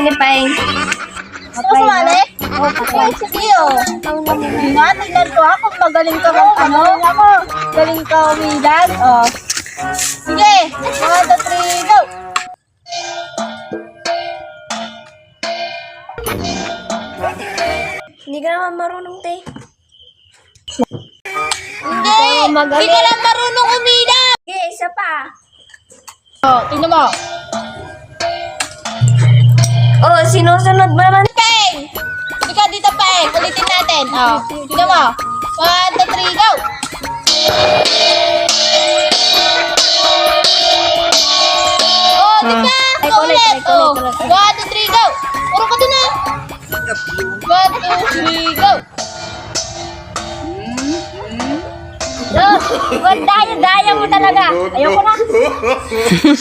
ni Pai. Sumali? Okay, sige oh. Nga, tingnan ko ako. Magaling ka kung ano. Galing ka umilag. Oh. Sige. 1, 2, 3, go. Hindi ka naman marunong, te. Hindi. Hindi ka lang marunong umilag. Okay, isa pa. Oh, tingnan mo. Oh, sinusunod ba naman? Peng! Hindi ka dito, Peng. Ulitin natin. Oh, tingnan mo. 1, 2, 3, go. Oh, tingnan. Ay, Ito ulit, ulit. ulit, Oh, ulit. 1, 2, 3, go. Puro ka dun ah. 1, 2, 3, go. Wag daya mo talaga. Ayoko na.